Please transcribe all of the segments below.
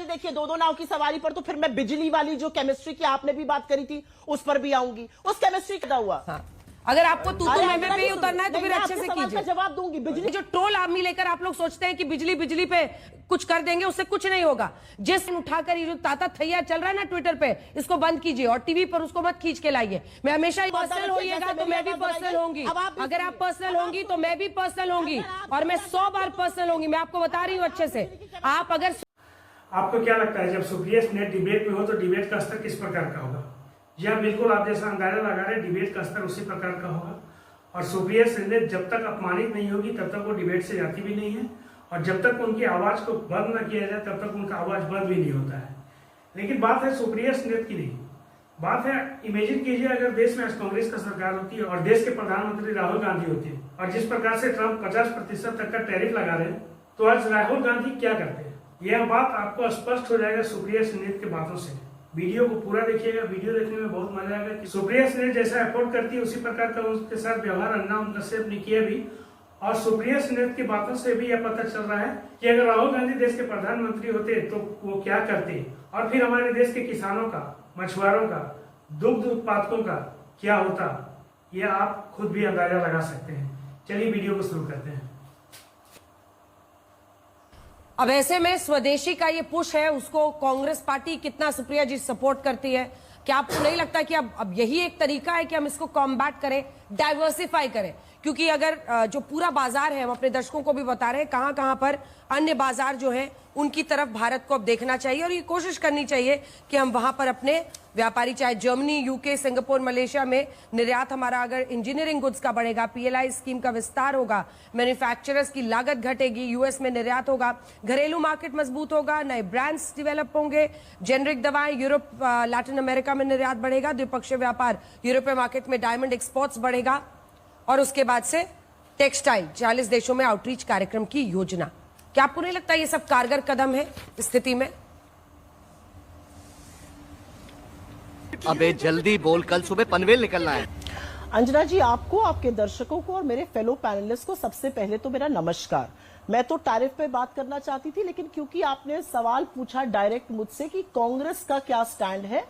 देखिए, दो नाव की सवारी पर तो फिर मैं बिजली वाली जो केमिस्ट्री की आपने भी बात करी थी उस पर भी आऊंगी। उस केमिस्ट्री का हुआ। हाँ। अगर आपको तू में पे ही उतरना है तो फिर अच्छे से कीजिए। जवाब दूंगी। बिजली जो ट्रोल आर्मी लेकर आप लोग सोचते हैं कि बिजली पे कुछ कर देंगे, उससे कुछ नहीं होगा। जिस उठाकर ये जो ताता थैया चल रहा है ना ट्विटर पे, इसको बंद कीजिए और टीवी पर उसको मत खींच के लाइए। मैं हमेशा पर्सनल होइएगा तो मैं भी पर्सनल होंगी। अगर आप पर्सनल होंगी तो मैं भी पर्सनल होंगी और मैं 100 बार पर्सनल होंगी। मैं आपको बता रही हूँ अच्छे से। आप अगर आपको क्या लगता है जब सुप्रिया नेट डिबेट में हो तो डिबेट का स्तर किस प्रकार का होगा? जी हाँ, बिल्कुल आप जैसा अंदाजा लगा रहे हैं, डिबेट का स्तर उसी प्रकार का होगा। और सुप्रिया नेट जब तक अपमानित नहीं होगी तब तक वो डिबेट से जाती भी नहीं है, और जब तक उनकी आवाज को बंद न किया जाए तब तक उनका आवाज बंद भी नहीं होता है। लेकिन बात है सुप्रिया नेट की नहीं, बात है इमेजिन कीजिए अगर देश में कांग्रेस का सरकार होती है और देश के प्रधानमंत्री राहुल गांधी होते हैं, और जिस प्रकार से ट्रंप 50% तक का टैरिफ लगा रहे हैं, तो आज राहुल गांधी क्या करते हैं? यह बात आपको स्पष्ट हो जाएगा सुप्रिया नेट की बातों से। वीडियो को पूरा देखिएगा, वीडियो देखने में बहुत मजा आएगा कि सुप्रिया नेट जैसा एफोर्ड करती है उसी प्रकार का उसके साथ व्यवहार अन्ना कश्यप ने किया भी। और सुप्रिया नेट की बातों से भी यह पता चल रहा है कि अगर राहुल गांधी देश के प्रधानमंत्री होते तो वो क्या करते, और फिर हमारे देश के किसानों का, मछुआरों का, दुग्ध उत्पादकों का क्या होता, यह आप खुद भी अंदाजा लगा सकते हैं। चलिए वीडियो को शुरू करते हैं। अब ऐसे में स्वदेशी का ये पुश है, उसको कांग्रेस पार्टी कितना सुप्रिया जी सपोर्ट करती है। क्या आपको नहीं लगता कि अब यही एक तरीका है कि हम इसको कॉम्बैट करें, डाइवर्सिफाई करें? क्योंकि अगर जो पूरा बाजार है, हम अपने दर्शकों को भी बता रहे हैं कहां कहां पर अन्य बाजार जो हैं उनकी तरफ भारत को अब देखना चाहिए और ये कोशिश करनी चाहिए कि हम वहां पर अपने व्यापारी, चाहे जर्मनी, यूके, सिंगापुर, मलेशिया में निर्यात हमारा अगर इंजीनियरिंग गुड्स का बढ़ेगा, पीएलआई स्कीम का विस्तार होगा, मैन्युफैक्चरर्स की लागत घटेगी, यूएस में निर्यात होगा, घरेलू मार्केट मजबूत होगा, नए ब्रांड्स डेवलप होंगे, जेनरिक दवाएं यूरोप, लैटिन अमेरिका में निर्यात बढ़ेगा, द्विपक्षीय व्यापार यूरोपीय मार्केट में डायमंड एक्सपोर्ट्स बढ़ेगा, और उसके बाद से टेक्सटाइल 40 देशों में आउटरीच कार्यक्रम की योजना। क्या आपको नहीं लगता ये सब कारगर कदम है इस स्थिति में? अबे जल्दी बोल, कल सुबह पनवेल निकलना है। अंजना जी, आपको, आपके दर्शकों को और मेरे फेलो पैनलिस्ट को सबसे पहले तो मेरा नमस्कार। मैं तो टैरिफ पे बात करना चाहती थी, लेकिन क्योंकि आपने सवाल पूछा डायरेक्ट मुझसे कि कांग्रेस का क्या स्टैंड है,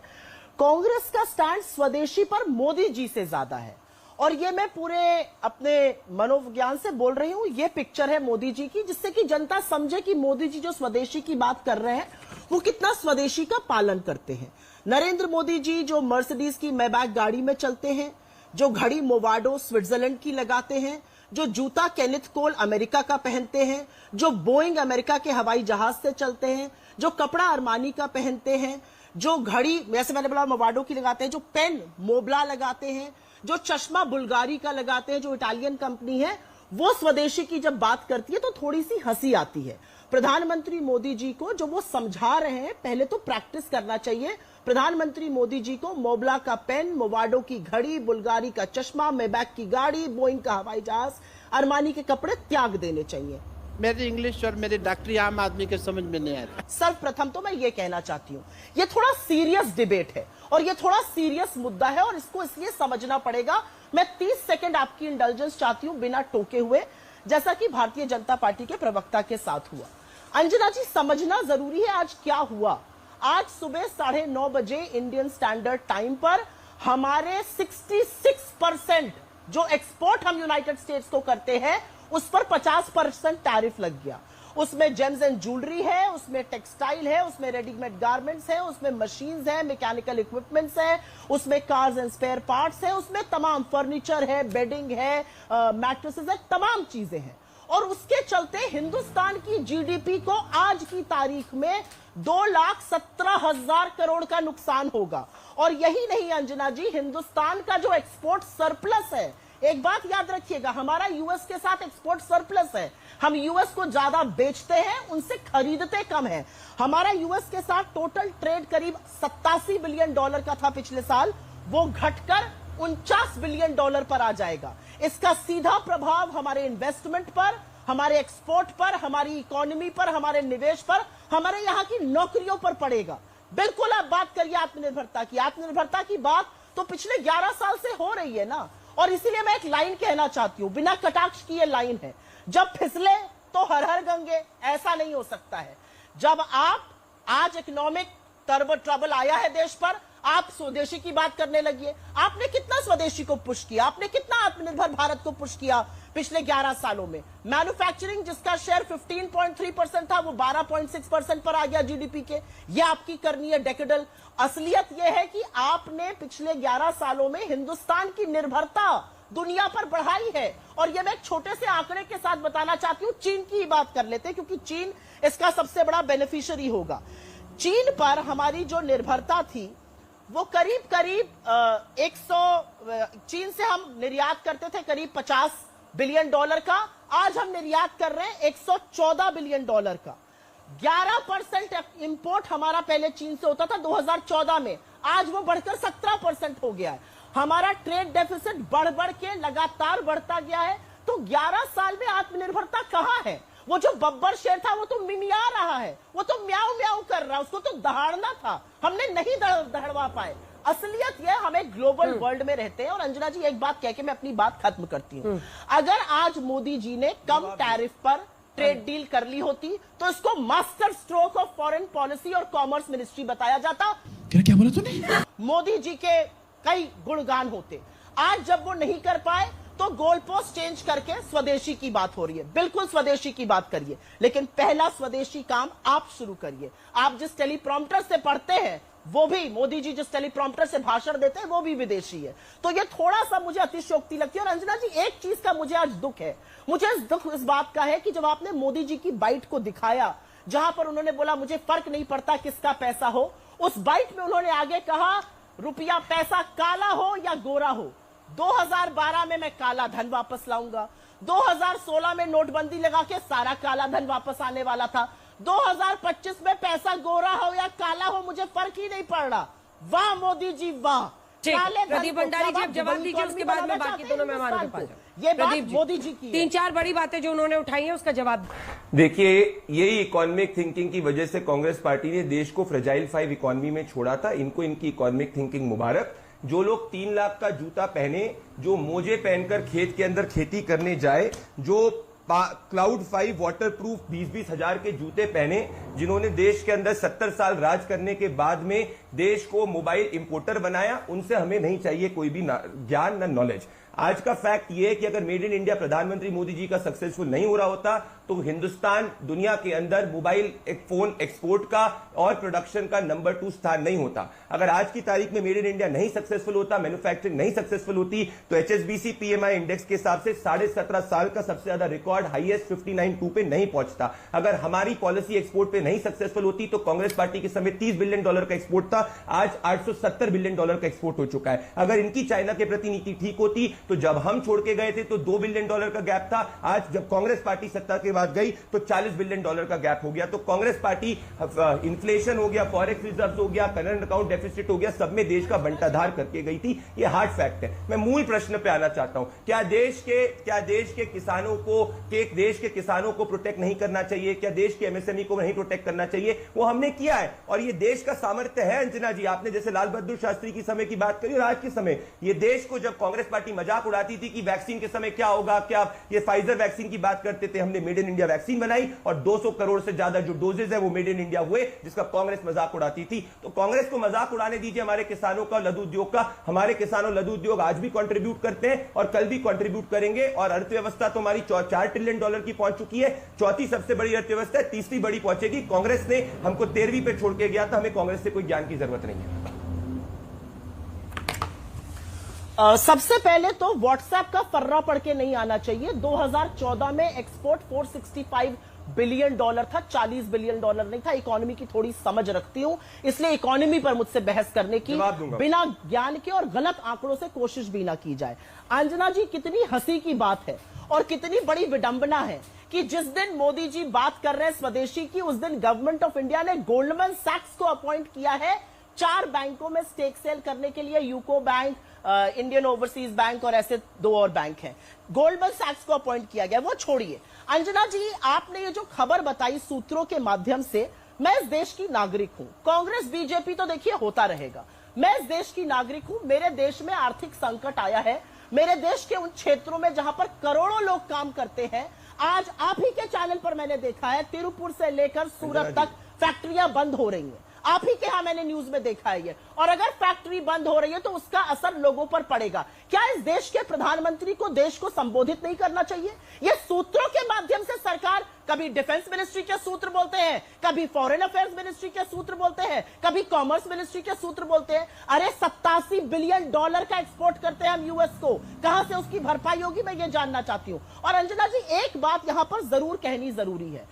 कांग्रेस का स्टैंड स्वदेशी पर मोदी जी से ज्यादा है। और ये मैं पूरे अपने मनोविज्ञान से बोल रही हूं। ये पिक्चर है मोदी जी की, जिससे कि जनता समझे कि मोदी जी जो स्वदेशी की बात कर रहे हैं वो कितना स्वदेशी का पालन करते हैं। नरेंद्र मोदी जी जो मर्सिडीज की मैबैक गाड़ी में चलते हैं, जो घड़ी मोवाडो स्विट्जरलैंड की लगाते हैं, जो जूता केनिथ कोल अमेरिका का पहनते हैं, जो बोइंग अमेरिका के हवाई जहाज से चलते हैं, जो कपड़ा अरमानी का पहनते हैं, जो घड़ी जैसे मैंने बोला मोवाडो की लगाते हैं, जो पेन मोबला लगाते हैं, जो चश्मा बुल्गारी का लगाते हैं, जो इटालियन कंपनी है, वो स्वदेशी की जब बात करती है तो थोड़ी सी हंसी आती है। प्रधानमंत्री मोदी जी को जो वो समझा रहे हैं, पहले तो प्रैक्टिस करना चाहिए। प्रधानमंत्री मोदी जी को मोबला का पेन, मोवाडो की घड़ी, बुल्गारी का चश्मा, मेबैक की गाड़ी, बोइंग का हवाई जहाज, अरमानी के कपड़े त्याग देने चाहिए। मेरी इंग्लिश और मेरी डॉक्टरी आम आदमी के समझ में नहीं आती। सर्वप्रथम तो मैं ये कहना चाहती हूँ, ये थोड़ा सीरियस डिबेट है और ये थोड़ा सीरियस मुद्दा है और इसको इसलिए समझना पड़ेगा। मैं 30 सेकंड आपकी इंडल्जेंस चाहती हूँ बिना टोके हुए, जैसा कि भारतीय जनता पार्टी के प्रवक्ता के साथ हुआ। अंजना जी, समझना जरूरी है आज क्या हुआ। आज सुबह 9:30 बजे इंडियन स्टैंडर्ड टाइम पर हमारे 66% जो एक्सपोर्ट हम यूनाइटेड स्टेट्स को करते हैं उस पर 50% टैरिफ लग गया। उसमें जेम्स एंड ज्वेलरी है, उसमें टेक्सटाइल है, उसमें रेडीमेड गारमेंट्स है, उसमें मशीन्स है, मैकेनिकल इक्विपमेंट्स है, उसमें कार्स एंड स्पेयर पार्ट्स है, उसमें तमाम फर्नीचर है, बेडिंग है, मैट्रेसेस है, तमाम चीजें हैं। और उसके चलते हिंदुस्तान की जीडीपी को आज की तारीख में 2,17,000 करोड़ का नुकसान होगा। और यही नहीं अंजना जी, हिंदुस्तान का जो एक्सपोर्ट सरप्लस है, एक बात याद रखिएगा, हमारा यूएस के साथ एक्सपोर्ट सरप्लस है। हम यूएस को ज्यादा बेचते हैं, उनसे खरीदते कम है। हमारा यूएस के साथ टोटल ट्रेड करीब $87 बिलियन का था पिछले साल, वो घटकर $49 बिलियन पर आ जाएगा। इसका सीधा प्रभाव हमारे इन्वेस्टमेंट पर, हमारे एक्सपोर्ट पर, हमारी इकोनॉमी पर, हमारे निवेश पर, हमारे यहाँ की नौकरियों पर पड़ेगा। बिल्कुल आप बात करिए आत्मनिर्भरता की, आत्मनिर्भरता की बात तो पिछले 11 साल से हो रही है ना। और इसीलिए मैं एक लाइन कहना चाहती हूं, बिना कटाक्ष की ये लाइन है, जब फिसले तो हर हर गंगे, ऐसा नहीं हो सकता है। जब आप आज इकोनॉमिक ट्रबल आया है देश पर, आप स्वदेशी की बात करने लगी है। आपने कितना स्वदेशी को पुश किया, आपने कितना आत्मनिर्भर भारत को पुश किया पिछले 11 सालों में? मैन्युफैक्चरिंग जिसका शेयर 15.3% था वो 12.6% पर आ गया जीडीपी के। ये आपकी करनी है डेकेडल। असलियत यह है कि आपने पिछले 11 सालों में हिंदुस्तान की निर्भरता दुनिया पर बढ़ाई है। और ये मैं एक छोटे से आंकड़े के साथ बताना चाहती हूं। चीन की ही बात कर लेते हैं क्योंकि चीन इसका सबसे बड़ा बेनिफिशियरी होगा। चीन पर हमारी जो निर्भरता थी वो करीब 100, चीन से हम निर्यात करते थे करीब $50 बिलियन का। आज हम निर्यात कर रहे हैं $114 बिलियन का। 11% इंपोर्ट हमारा पहले चीन से होता था 2014 में, आज वो बढ़कर 17% हो गया है। हमारा ट्रेड डेफिसिट बढ़ बढ़ के लगातार बढ़ता गया है। तो 11 साल में आत्मनिर्भरता कहां है? वो जो बब्बर शेर था वो तो मिमिया रहा है, वो तो म्याऊ म्याऊ कर रहा है, उसको तो दहाड़ना था, हमने नहीं दहाड़वा पाए। असलियत यह हमें ग्लोबल वर्ल्ड में रहते हैं। और अंजना जी एक बात कह के मैं अपनी बात खत्म करती हूं। अगर आज मोदी जी ने कम टैरिफ पर ट्रेड डील कर ली होती तो इसको master stroke of foreign policy और कॉमर्स मिनिस्ट्री बताया जाता। क्या बोला तूने? मोदी जी के कई गुणगान होते। आज जब वो नहीं कर पाए तो गोल पोस्ट चेंज करके स्वदेशी की बात हो रही है। बिल्कुल स्वदेशी की बात करिए, लेकिन पहला स्वदेशी काम आप शुरू करिए। आप जिस टेलीप्रॉम्प्टर से पढ़ते हैं वो भी, मोदी जी जिस टेलीप्रॉम्प्टर से भाषण देते हैं वो भी विदेशी है। तो ये थोड़ा सा मुझे अतिशयोक्ति लगती है। और अंजना जी एक चीज का मुझे आज दुख है, मुझे दुख इस बात का है कि जब आपने मोदी जी की बाइट को दिखाया जहां पर उन्होंने बोला मुझे फर्क नहीं पड़ता किसका पैसा हो, उस बाइट में उन्होंने आगे कहा रुपया पैसा काला हो या गोरा हो। 2012 में मैं काला धन वापस लाऊंगा, 2016 में नोटबंदी लगा के सारा काला धन वापस आने वाला था, 2025 में पैसा गोरा हो या काला हो मुझे फर्क ही नहीं पड़ रहा। वाह मोदी जी वाह। प्रदीप भंडारी जी अब जवाब दीजिए, उसके बाद में बाकी दोनों मेहमानों के पास जाऊं। ये बात मोदी जी की 3-4 बड़ी बातें जो उन्होंने उठाई है उसका जवाब। देखिए, यही इकोनॉमिक थिंकिंग की वजह से कांग्रेस पार्टी ने देश को फ्रेजाइल 5 इकोनॉमी में छोड़ा था। इनको इनकी इकोनॉमिक थिंकिंग मुबारक। जो लोग 3 लाख का जूता पहने, जो मोजे पहनकर खेत के अंदर खेती करने जाए, जो क्लाउड 5 वाटर प्रूफ 20-20 हजार के जूते पहने, जिन्होंने देश के अंदर 70 साल राज करने के बाद में देश को मोबाइल इंपोर्टर बनाया, उनसे हमें नहीं चाहिए कोई भी ज्ञान न नॉलेज। आज का फैक्ट यह है कि अगर मेड इन इंडिया प्रधानमंत्री मोदी जी का सक्सेसफुल नहीं हो रहा होता तो हिंदुस्तान दुनिया के अंदर मोबाइल फोन एक्सपोर्ट का और प्रोडक्शन का नंबर 2 स्थान नहीं होता। अगर आज की तारीख में मेड इन इंडिया नहीं सक्सेसफुल होता, मैन्युफैक्चरिंग नहीं सक्सेसफुल होती, तो HSBC PMI इंडेक्स के हिसाब से 17.5 साल का सबसे ज्यादा रिकॉर्ड हाईएस्ट 59.2 पे नहीं पहुंचता। अगर हमारी पॉलिसी एक्सपोर्ट पे नहीं सक्सेसफुल होती तो कांग्रेस पार्टी के समय $30 बिलियन का एक्सपोर्ट था, आज $870 बिलियन का एक्सपोर्ट हो चुका है। अगर इनकी चाइना के प्रति नीति ठीक होती तो जब हम छोड़ के गए थे तो $2 बिलियन का गैप था, आज जब कांग्रेस पार्टी सत्ता के बाद गई तो $40 बिलियन का गैप हो गया। तो कांग्रेस पार्टी इन्फ्लेशन हो गया, फॉरेक्स रिजर्व हो गया, करंट अकाउंट डेफिसिट हो गया, सब में देश का बंटाधार करके गई थी। ये हार्ड फैक्ट है। मैं मूल प्रश्न पे आना चाहता हूं, क्या देश के किसानों को प्रोटेक्ट नहीं करना चाहिए? क्या देश के MSME को नहीं प्रोटेक्ट करना चाहिए? वो हमने किया है और ये देश का सामर्थ्य है। अंजना जी, आपने जैसे लाल बहादुर शास्त्री की समय की बात करी और आज के समय, ये देश को जब कांग्रेस पार्टी मजाक उड़ाती थी कि वैक्सीन के समय क्या होगा, क्या ये फाइजर वैक्सीन की बात करते थे, हमने मेड इन इंडिया वैक्सीन बनाई और 200 करोड़ से ज्यादा जो डोजेज है वो मेड इन इंडिया हुए, जिसका कांग्रेस मजाक उड़ाती थी। तो कांग्रेस को मजाक उड़ाने दीजिए हमारे किसानों का, लघु उद्योग का। हमारे किसानों लघु उद्योग आज भी कंट्रीब्यूट करते हैं और कल भी कंट्रीब्यूट करेंगे। और अर्थव्यवस्था तो हमारी $4 ट्रिलियन की पहुंच चुकी है, चौथी सबसे बड़ी अर्थव्यवस्था है, तीसरी बड़ी पहुंचेगी। कांग्रेस ने हमको 13वीं पे छोड़ के गया था, हमें कांग्रेस से कोई ज्ञान की जरूरत नहीं है। सबसे पहले तो व्हाट्सएप का फर्रा पढ़ के नहीं आना चाहिए। 2014 में एक्सपोर्ट $465 बिलियन था, $40 बिलियन नहीं था। इकोनॉमी की थोड़ी समझ रखती हूं, इसलिए इकोनॉमी पर मुझसे बहस करने की बिना ज्ञान के और गलत आंकड़ों से कोशिश भी ना की जाए। अंजना जी, कितनी हंसी की बात है और कितनी बड़ी विडंबना है कि जिस दिन मोदी जी बात कर रहे हैं स्वदेशी की, उस दिन गवर्नमेंट ऑफ इंडिया ने गोल्डमैन सैक्स को अपॉइंट किया है 4 बैंकों में स्टेक सेल करने के लिए। UCO bank, Indian overseas bank और ऐसे 2 और बैंक हैं। गोल्डमैन सैक्स को अपॉइंट किया गया, वो छोड़िए। अंजना जी, आपने ये जो खबर बताई सूत्रों के माध्यम से, मैं इस देश की नागरिक हूं। कांग्रेस बीजेपी तो देखिए होता रहेगा, मैं इस देश की नागरिक हूं। मेरे देश में आर्थिक संकट आया है, मेरे देश के उन क्षेत्रों में जहां पर करोड़ों लोग काम करते हैं। आज आप ही के चैनल पर मैंने देखा है, तिरुपुर से लेकर सूरत तक फैक्ट्रियां बंद हो रही हैं। आप ही के यहां मैंने न्यूज में देखा है ये। और अगर फैक्ट्री बंद हो रही है तो उसका असर लोगों पर पड़ेगा। क्या इस देश के प्रधानमंत्री को देश को संबोधित नहीं करना चाहिए? ये सूत्रों के माध्यम से सरकार कभी डिफेंस मिनिस्ट्री के सूत्र बोलते हैं, कभी फॉरेन अफेयर्स मिनिस्ट्री के सूत्र बोलते हैं, कभी कॉमर्स मिनिस्ट्री के सूत्र बोलते हैं। अरे $87 बिलियन का एक्सपोर्ट करते हैं हम यूएस को, कहां से उसकी भरपाई होगी मैं ये जानना चाहती हूं। और अंजना जी, एक बात यहां पर जरूर कहनी जरूरी है,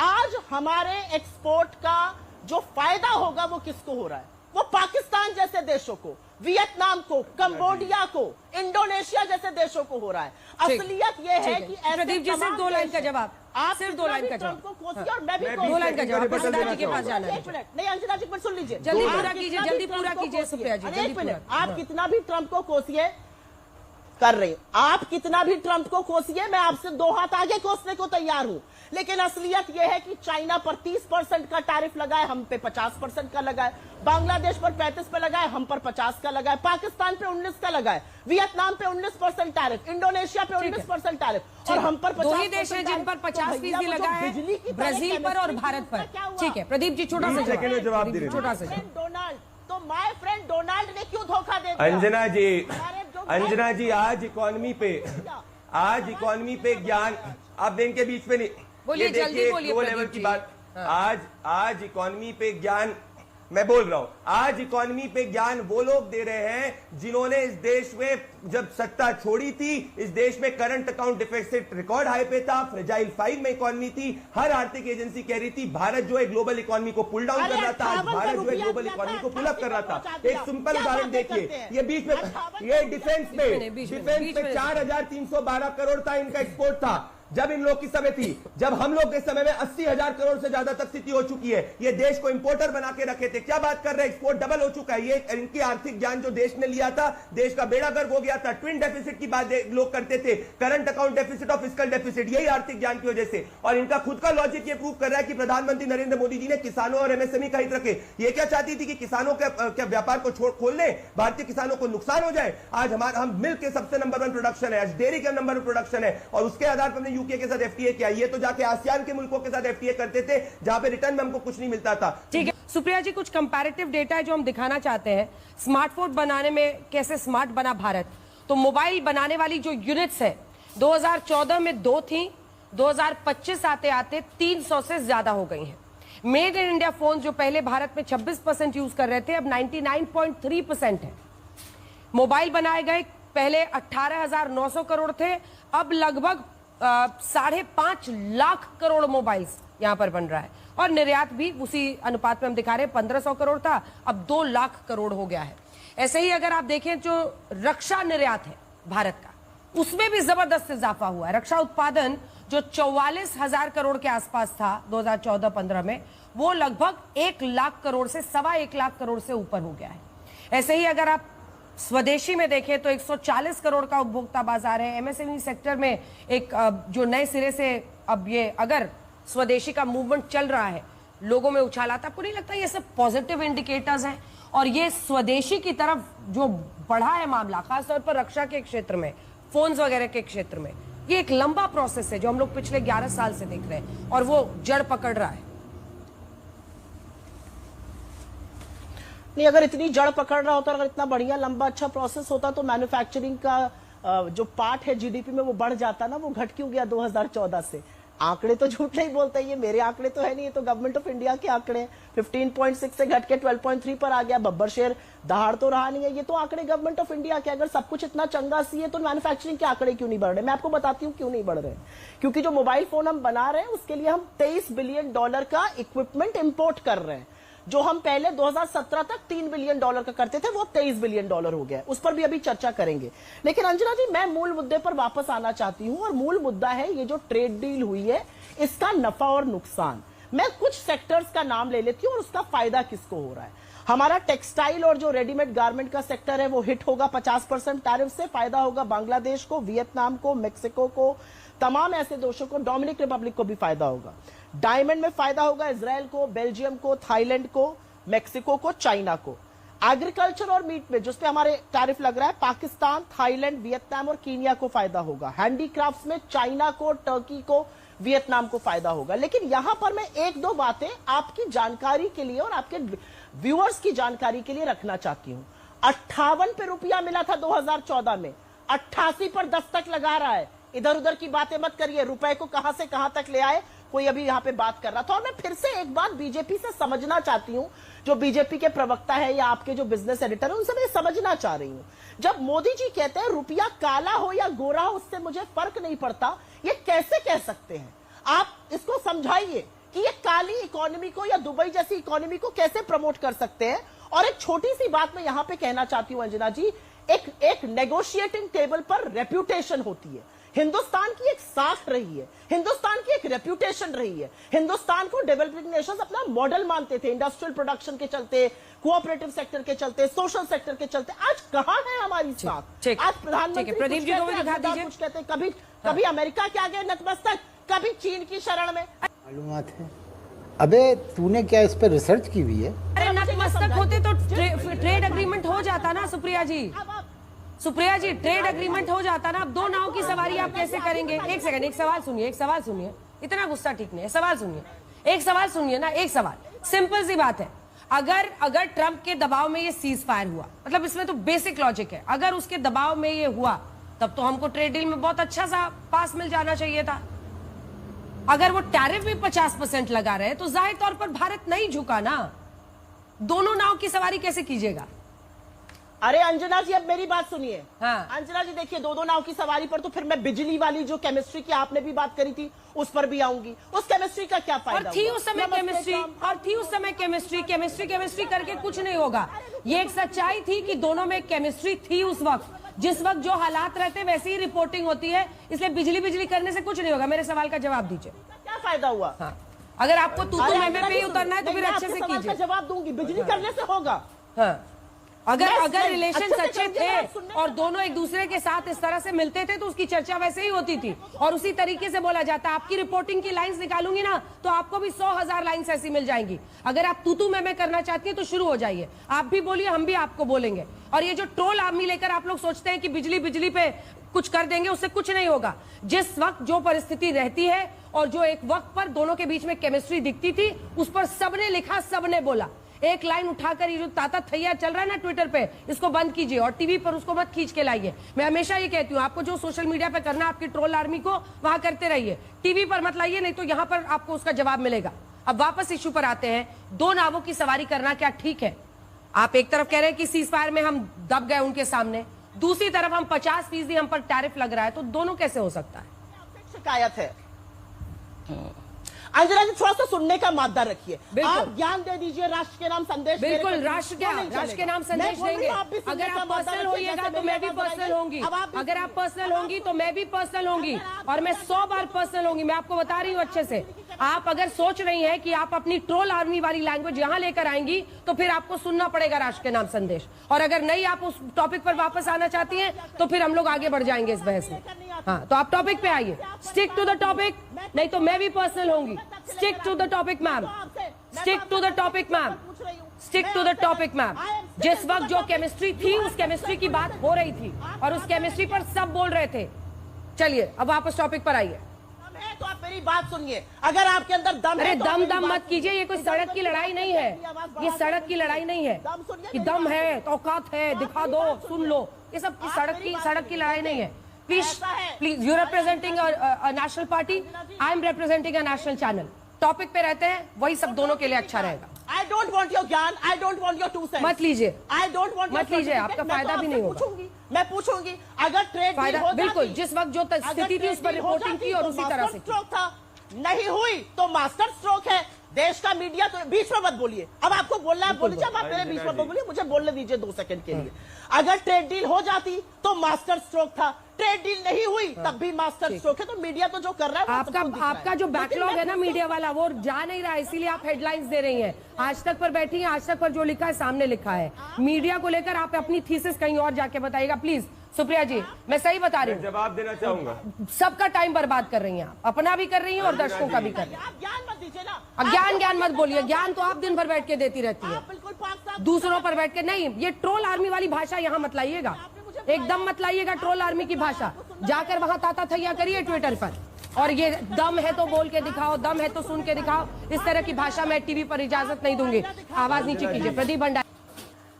आज हमारे एक्सपोर्ट का जो फायदा होगा वो किसको हो रहा है? वो पाकिस्तान जैसे देशों को, वियतनाम को, कंबोडिया को, इंडोनेशिया जैसे देशों को हो रहा है। असलियत ये है कि ऐसे प्रदीप जी सिर्फ 2 लाइन का जवाब, आप सिर्फ 2 लाइन का ट्रंप जवाब, को कोसिए और मैं भी 2 लाइन का जवाब अंजना जी के पास जाना है। एक मिनट, नहीं अंजना जी, सुन लीजिए, जल्दी आप पूरा कितना कीजिए, भी जल्दी ट्रंप पूरा को कीजिए कोसिए, सुप्रिया जी, अरे जल्दी एक मिनट, पूरा। आप कितना भी ट्रंप को कोसिए कर रही, आप कितना भी ट्रंप को कोसिए, मैं आपसे 2 हाथ आगे कोसने को तैयार हूं। लेकिन असलियत यह है कि चाइना पर 30% का टैरिफ लगाए, हम पे 50% का लगाए, बांग्लादेश पर 35 पे लगाए, हम पर 50 का लगाए, पाकिस्तान पे 19 का लगाए, वियतनाम पे 19% टैरिफ, इंडोनेशिया पे 19% टैरिफ और हम पर 50%। दो ही देश हैं जिन पर 50% लगा है, ब्राजील पर और भारत पर। ठीक है प्रदीप जी, छोटा सा जवाब दे रहे हैं। छोटा सा डोनाल्ड, तो माय फ्रेंड डोनाल्ड ने क्यों धोखा दे दिया? अंजना जी, आज इकोनॉमी पे ज्ञान, आप दिन के बीच में नहीं, बोलिए, ये देखिए, जल्दी बोलिए, लो प्रदीप लेवल की जी। बात। हाँ। आज इकोनॉमी पे ज्ञान, मैं बोल रहा हूं, आज इकोनॉमी पे ज्ञान वो लोग दे रहे हैं जिन्होंने इस देश में जब सत्ता छोड़ी थी, इस देश में current account deficit record high पे था, फ्रेजाइल 5 में इकोनॉमी थी, हर आर्थिक एजेंसी कह रही थी भारत जो है ग्लोबल इकोनॉमी को पुल डाउन कर रहा था, आज भारत जो है ग्लोबल इकोनॉमी को पुल अप कर रहा था। एक सिंपल उदाहरण देखिए, ये बीच में, ये डिफेंस पे 4,312 करोड़ था इनका एक्सपोर्ट था जब इन लोग की समय थी। जब हम लोग के समय में 80,000 करोड़ से ज्यादा तक स्थिति हो चुकी है। ये देश को इंपोर्टर बना के रखे थे, क्या बात कर रहे हैं, एक्सपोर्ट डबल हो चुका है। ये इनकी आर्थिक ज्ञान जो देश ने लिया था, देश का बेड़ा गर्क हो गया था। ट्विन डेफिसिट की बात लोग करते थे, करंट अकाउंट डेफिसिट और फिस्कल डेफिसिट, यही आर्थिक ज्ञान की वजह से। और इनका खुद का लॉजिक ये प्रूव कर रहा है कि प्रधानमंत्री नरेंद्र मोदी जी ने किसानों और एमएसएमई का हित रखे। ये क्या चाहती थी कि किसानों के व्यापार को खोल दें, भारतीय किसानों को नुकसान हो जाए। आज हम मिल्क के सबसे नंबर 1 प्रोडक्शन है, आज डेयरी का नंबर 1 प्रोडक्शन है, और उसके आधार पर हमने यूके के साथ एफटीए किया। ये तो जाके आसियान के मुल्कों के साथ एफटीए करते थे जहां पे रिटर्न में हमको कुछ नहीं मिलता था। ठीक है सुप्रिया जी, कुछ कंपैरेटिव डेटा है जो हम दिखाना चाहते हैं। स्मार्टफोन बनाने में कैसे स्मार्ट बना भारत, तो मोबाइल बनाने वाली जो यूनिट्स है 2014 में 2 थी, 2025 आते आते 300 से ज्यादा हो गई हैं। मेड इन इंडिया फोन जो पहले भारत में 26% यूज कर रहे थे, अब 99.3% है। मोबाइल बनाए गए पहले 18,900 करोड़ थे, अब लगभग 5.5 लाख करोड़ मोबाइल्स यहां पर बन रहा है। और निर्यात भी उसी अनुपात में हम दिखा रहे हैं, 1,500 करोड़ था, अब 2 लाख करोड़ हो गया है। ऐसे ही अगर आप देखें जो रक्षा निर्यात है भारत का, उसमें भी जबरदस्त इजाफा हुआ है। रक्षा उत्पादन जो 44,000 करोड़ के आसपास था 2014-15 में, वो लगभग 1 लाख करोड़ से 1.25 लाख करोड़ से ऊपर हो गया है। ऐसे ही अगर आप स्वदेशी में देखें तो 140 करोड़ का उपभोक्ता बाजार है। एमएसएमई सेक्टर में एक जो नए सिरे से अब ये अगर स्वदेशी का मूवमेंट चल रहा है, लोगों में उछाल आता, आपको नहीं लगता ये सब पॉजिटिव इंडिकेटर्स हैं? और ये स्वदेशी की तरफ जो बढ़ा है मामला, खासतौर पर रक्षा के क्षेत्र में, फोन्स वगैरह के क्षेत्र में, ये एक लंबा प्रोसेस है जो हम लोग पिछले 11 साल से देख रहे हैं और वो जड़ पकड़ रहा है। नहीं, अगर इतनी जड़ पकड़ रहा होता, अगर इतना बढ़िया लंबा अच्छा प्रोसेस होता तो मैन्युफैक्चरिंग का जो पार्ट है जीडीपी में वो बढ़ जाता ना। वो घट क्यों गया 2014 से? आंकड़े तो झूठ नहीं बोलते, ये मेरे आंकड़े तो है नहीं, ये तो गवर्नमेंट ऑफ इंडिया के आंकड़े। 15.6 से घट के 12.3 पर आ गया। बब्बर शेर दहाड़ तो रहा नहीं है, ये तो आंकड़े गवर्नमेंट ऑफ इंडिया के। अगर सब कुछ इतना चंगा सी है तो मैन्युफैक्चरिंग के आंकड़े क्यों नहीं बढ़ रहे? मैं आपको बताती हूँ क्यों नहीं बढ़ रहे। क्योंकि जो मोबाइल फोन हम बना रहे हैं उसके लिए हम $23 बिलियन का इक्विपमेंट इंपोर्ट कर रहे हैं। जो हम पहले 2017 तक $3 बिलियन का करते थे, वो $23 बिलियन हो गया। उस पर भी अभी चर्चा करेंगे। लेकिन अंजना जी, मैं मूल मुद्दे पर वापस आना चाहती हूं, और मूल मुद्दा है ये जो ट्रेड डील हुई है, इसका नफा और नुकसान। मैं कुछ सेक्टर्स का नाम ले लेती हूं और उसका फायदा किसको हो रहा है। हमारा टेक्सटाइल और जो रेडीमेड गारमेंट का सेक्टर है वो हिट होगा 50% टैरिफ से। फायदा होगा बांग्लादेश को, वियतनाम को, मेक्सिको को, तमाम ऐसे देशों को, डोमिनिक रिपब्लिक को भी फायदा होगा। डायमंड में फायदा होगा इजराइल को, बेल्जियम को, थाईलैंड को, मेक्सिको को, चाइना को। एग्रीकल्चर और मीट में जिस पे हमारे टैरिफ लग रहा है, पाकिस्तान, थाईलैंड, वियतनाम और कीनिया को फायदा होगा। हैंडीक्राफ्ट्स में चाइना को, टर्की को, वियतनाम को फायदा होगा। लेकिन यहां पर मैं एक दो बातें आपकी जानकारी के लिए और आपके व्यूअर्स की जानकारी के लिए रखना चाहती हूं। 58 पे रुपया मिला था 2014 में, 88 पर दस्तक लगा रहा है। इधर उधर की बातें मत करिए, रुपए को कहां से कहां तक ले आए कोई अभी यहां पे बात कर रहा था। और मैं फिर से एक बात बीजेपी से समझना चाहती हूं, जो बीजेपी के प्रवक्ता है या आपके जो बिजनेस एडिटर है उनसे मैं समझना चाह रही हूं। जब मोदी जी कहते हैं रुपया काला हो या गोरा हो उससे मुझे फर्क नहीं पड़ता, ये कैसे कह सकते हैं? आप इसको समझाइए कि ये काली इकोनॉमी को या दुबई जैसी इकोनॉमी को कैसे प्रमोट कर सकते हैं। और एक छोटी सी बात मैं यहां पे कहना चाहती हूं अंजना जी, एक नेगोशिएटिंग टेबल पर रेप्यूटेशन होती है। हिंदुस्तान की एक साख रही है, हिंदुस्तान की एक रेप्यूटेशन रही है। हिंदुस्तान को डेवलपिंग नेशंस अपना मॉडल मानते थे, इंडस्ट्रियल प्रोडक्शन के चलते, कोऑपरेटिव सेक्टर के चलते, सोशल सेक्टर के चलते। आज कहां है हमारी साख? आज प्रधानमंत्री प्रदीप जी को भी दिखा दीजिए। कुछ कहते, कभी अमेरिका के आगे नतमस्तक, कभी चीन की शरण में। मालूमात है। अबे तूने क्या इस पर रिसर्च की हुई है? अरे नतमस्तक होते तो ट्रेड एग्रीमेंट हो जाता ना सुप्रिया जी। सुप्रिया जी, ट्रेड एग्रीमेंट हो जाता ना। अब दो नाव की सवारी आप कैसे करेंगे? एक सेकंड, एक सवाल सुनिए, इतना गुस्सा ठीक नहीं है। सवाल सुनिए, एक सवाल सुनिए ना, एक सवाल, सिंपल सी बात है। अगर ट्रंप के दबाव में ये सीज फायर हुआ, मतलब इसमें तो बेसिक लॉजिक है, अगर उसके दबाव में ये हुआ तब तो हमको ट्रेड डील में बहुत अच्छा सा पास मिल जाना चाहिए था। अगर वो टैरिफ भी 50% लगा रहे तो जाहिर तौर पर भारत नहीं झुका ना। दोनों नाव की सवारी कैसे कीजिएगा? अरे अंजना जी, अब मेरी बात सुनिए। हाँ। अंजना जी देखिए, दो नाव की सवारी पर तो फिर मैं बिजली वाली जो केमिस्ट्री की आपने भी बात करी थी उस पर भी आऊंगी। उस केमिस्ट्री का क्या फायदा? और थी उस समय केमिस्ट्री करके कुछ नहीं होगा। ये एक सच्चाई थी कि दोनों में केमिस्ट्री थी उस वक्त। जिस वक्त जो हालात रहते वैसी ही रिपोर्टिंग होती है, इसलिए बिजली करने से कुछ नहीं होगा। मेरे सवाल का जवाब दीजिए, क्या फायदा हुआ? हाँ। अगर आपको तूतू में पे ही उतरना है तो फिर अच्छे से कीजिए। जवाब दूंगी, बिजली करने से होगा। हाँ। अगर रिलेशन अच्छे थे और दोनों एक दूसरे के साथ इस तरह से मिलते थे तो उसकी चर्चा वैसे ही होती थी और उसी तरीके से बोला जाता। आपकी रिपोर्टिंग की लाइंस निकालूंगी ना तो आपको भी 100,000 लाइंस ऐसी मिल जाएंगी। अगर आप तूतू में करना चाहती है तो शुरू हो जाइए, आप भी बोलिए, हम भी आपको बोलेंगे। और ये जो ट्रोल आर्मी लेकर आप लोग सोचते हैं कि बिजली पे कुछ कर देंगे, उससे कुछ नहीं होगा। जिस वक्त जो परिस्थिति रहती है और जो एक वक्त पर दोनों के बीच में केमिस्ट्री दिखती थी, उस पर सबने लिखा, सबने बोला। एक लाइन उठाकर ये जो ताता थैया चल रहा है ना ट्विटर पे, इसको बंद कीजिए और टीवी पर उसको मत खींच के लाइए। मैं हमेशा ये कहती हूँ, आपको जो सोशल मीडिया पे करना आपकी ट्रोल आर्मी को वहां करते रहिए, टीवी पर मत लाइए, नहीं तो यहाँ पर आपको उसका जवाब मिलेगा। अब वापस इश्यू पर आते हैं। दो नावों की सवारी करना क्या ठीक है? आप एक तरफ कह रहे हैं कि सीज फायर में हम दब गए उनके सामने, दूसरी तरफ हम 50% हम पर टैरिफ लग रहा है, तो दोनों कैसे हो सकता है? शिकायत है अंजना जी, थोड़ा सा सुनने का मादा रखिए। आप ज्ञान दे दीजिए, राष्ट्र के नाम संदेश। बिल्कुल, राष्ट्र के नाम संदेश देंगे। अगर आप पर्सनल होइएगा तो मैं भी पर्सनल होंगी, अगर आप पर्सनल होंगी तो मैं भी पर्सनल होंगी, और मैं 100 बार पर्सनल होंगी। मैं आपको बता रही हूँ अच्छे से। आप अगर सोच रही हैं कि आप अपनी ट्रोल आर्मी वाली लैंग्वेज यहां लेकर आएंगी तो फिर आपको सुनना पड़ेगा राष्ट्र के नाम संदेश। और अगर नहीं आप उस टॉपिक पर वापस आना चाहती हैं तो फिर हम लोग आगे बढ़ जाएंगे इस बहस में। हाँ, तो आप टॉपिक पे आइए, स्टिक टू द टॉपिक, नहीं तो मैं भी पर्सनल होंगी। Stick to the topic ma'am, stick to the topic ma'am, stick to the topic ma'am. जिस वक्त जो केमिस्ट्री थी उस केमिस्ट्री की बात हो रही थी और उस केमिस्ट्री पर सब बोल रहे थे। चलिए अब वापस टॉपिक पर आइए। तो आप मेरी बात सुनिए, अगर आपके अंदर दम अरे है तो दम मत कीजिए, ये कोई सड़क की लड़ाई नहीं है, ये सड़क की लड़ाई नहीं है कि दम है, औकात है, दिखा दो, सुन लो, ये सब सड़क की लड़ाई नहीं है। Please you representing a national party, I am representing a national channel. Topic पे रहते हैं, वही सब दोनों के लिए अच्छा रहेगा। आई डोंट वांट योर ज्ञान, I don't want your 2 cents. मत लीजिए, आई डोंट वांट, मत लीजिए, आपका फायदा भी नहीं होगा। मैं पूछूंगी अगर ट्रेड फायदा डील हो बिल्कुल, जाती, जिस वक्त जो स्थिति थी उस पर रिपोर्टिंग की और उसी तरह से स्ट्रोक था, नहीं हुई तो मास्टर स्ट्रोक है। देश का मीडिया तो बीच में मत बोलिए, अब आपको बोलना है बोलिए, अब आप मेरे बीच में बोलिए, मुझे बोलने दीजिए 2 सेकंड के लिए। अगर ट्रेड डील हो जाती तो मास्टर स्ट्रोक था, ट्रेड डील नहीं हुई तब भी मास्टर स्ट्रोक है। तो मीडिया तो जो कर रहा है आपका जो बैकलॉग है ना मीडिया वाला, वो जा नहीं रहा है, इसीलिए आप हेडलाइंस दे रही हैं। आज तक पर बैठी हैं, आज तक पर जो लिखा है सामने लिखा है। मीडिया को लेकर आप अपनी थीसिस कहीं और जाके बताइएगा प्लीज। सुप्रिया जी, मैं सही बता रही हूँ, जवाब देना चाहूंगा। सबका टाइम बर्बाद कर रही हैं आप, अपना भी कर रही हैं और दर्शकों का भी कर रही हैं। आप ज्ञान मत दीजिए ना, ज्ञान मत बोलिए, ज्ञान तो आप दिन भर बैठ के देती रहती है, बिल्कुल पाक साफ दूसरों पर बैठ के नहीं। ये ट्रोल आर्मी वाली भाषा यहाँ मत लाइएगा, एकदम मत लाइएगा ट्रोल आर्मी की भाषा। जाकर वहां ताता थैया करिए ट्विटर पर। और ये दम है तो बोल के दिखाओ, दम है तो सुन के दिखाओ, इस तरह की भाषा मैं टीवी पर इजाजत नहीं दूंगी। आवाज नीचे कीजिए। प्रदीप भंडारी।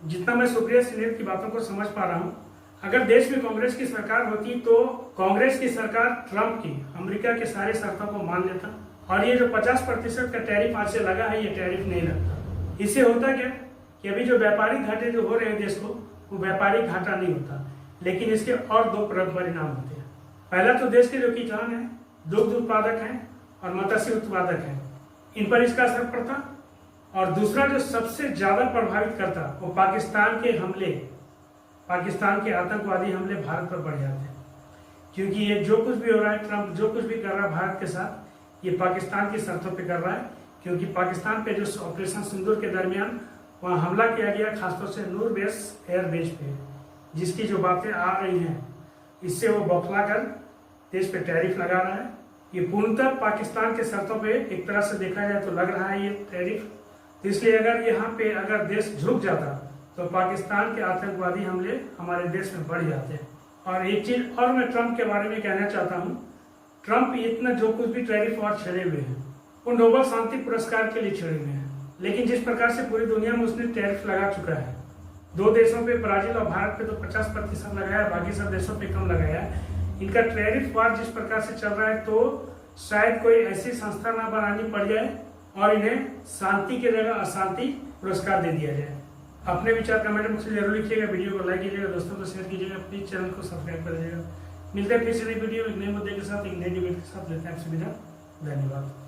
जितना मैं सुप्रिया सुले की बातों को समझ पा रहा हूँ, अगर देश में कांग्रेस की सरकार होती तो कांग्रेस की सरकार ट्रंप की अमेरिका के सारे शर्तों को मान लेता, और ये जो 50% का टैरिफ आज से लगा है, ये टैरिफ नहीं लगता। इससे होता क्या कि अभी जो व्यापारिक घाटे जो हो रहे हैं देश को, वो व्यापारिक घाटा नहीं होता, लेकिन इसके और दो परिणाम होते हैं। पहला तो देश के जो किसान हैं, दुग्ध उत्पादक हैं और मत्स्य उत्पादक हैं, इन पर इसका असर पड़ता। और दूसरा जो सबसे ज्यादा प्रभावित करता, वो पाकिस्तान के हमले, पाकिस्तान के आतंकवादी हमले भारत पर बढ़ जाते हैं, क्योंकि ये जो कुछ भी हो रहा है, ट्रंप जो कुछ भी कर रहा है भारत के साथ, ये पाकिस्तान की शर्तों पे कर रहा है। क्योंकि पाकिस्तान पे जो ऑपरेशन सिंदूर के दरमियान वहाँ हमला किया गया, खासतौर से नूर बेस एयरबेस पे, जिसकी जो बातें आ रही हैं, इससे वो बौखला कर देश पे टैरिफ लगा रहा है। ये पूर्णतः पाकिस्तान के शर्तों पे एक तरह से देखा जाए तो लग रहा है ये टैरिफ। इसलिए अगर यहाँ पे अगर देश झुक जाता तो पाकिस्तान के आतंकवादी हमले हमारे देश में बढ़ जाते हैं। और एक चीज और मैं ट्रंप के बारे में कहना चाहता हूँ, ट्रंप इतना जो कुछ भी टैरिफ और छेड़े हुए हैं, वो नोबेल शांति पुरस्कार के लिए छेड़े हुए हैं, लेकिन जिस प्रकार से पूरी दुनिया में उसने टैरिफ लगा चुका है, दो देशों पे, ब्राजील और भारत पे तो 50% लगाया, बाकी सब देशों पे कम लगाया। इनका टैरिफ वार जिस प्रकार से चल रहा है, तो शायद कोई ऐसी संस्था ना बनानी पड़ जाए और इन्हें शांति की जगह अशांति पुरस्कार दे दिया जाए। अपने विचार कमेंट बॉक्स में जरूर लिखिएगा, वीडियो को लाइक कीजिएगा, दोस्तों को शेयर कीजिएगा, प्लीज चैनल को सब्सक्राइब कर दीजिएगा। मिलते हैं फिर से नई वीडियो, एक नए मुद्दे के साथ, एक नई डिबेट के साथ। लेते हैं आपसे विदा। धन्यवाद।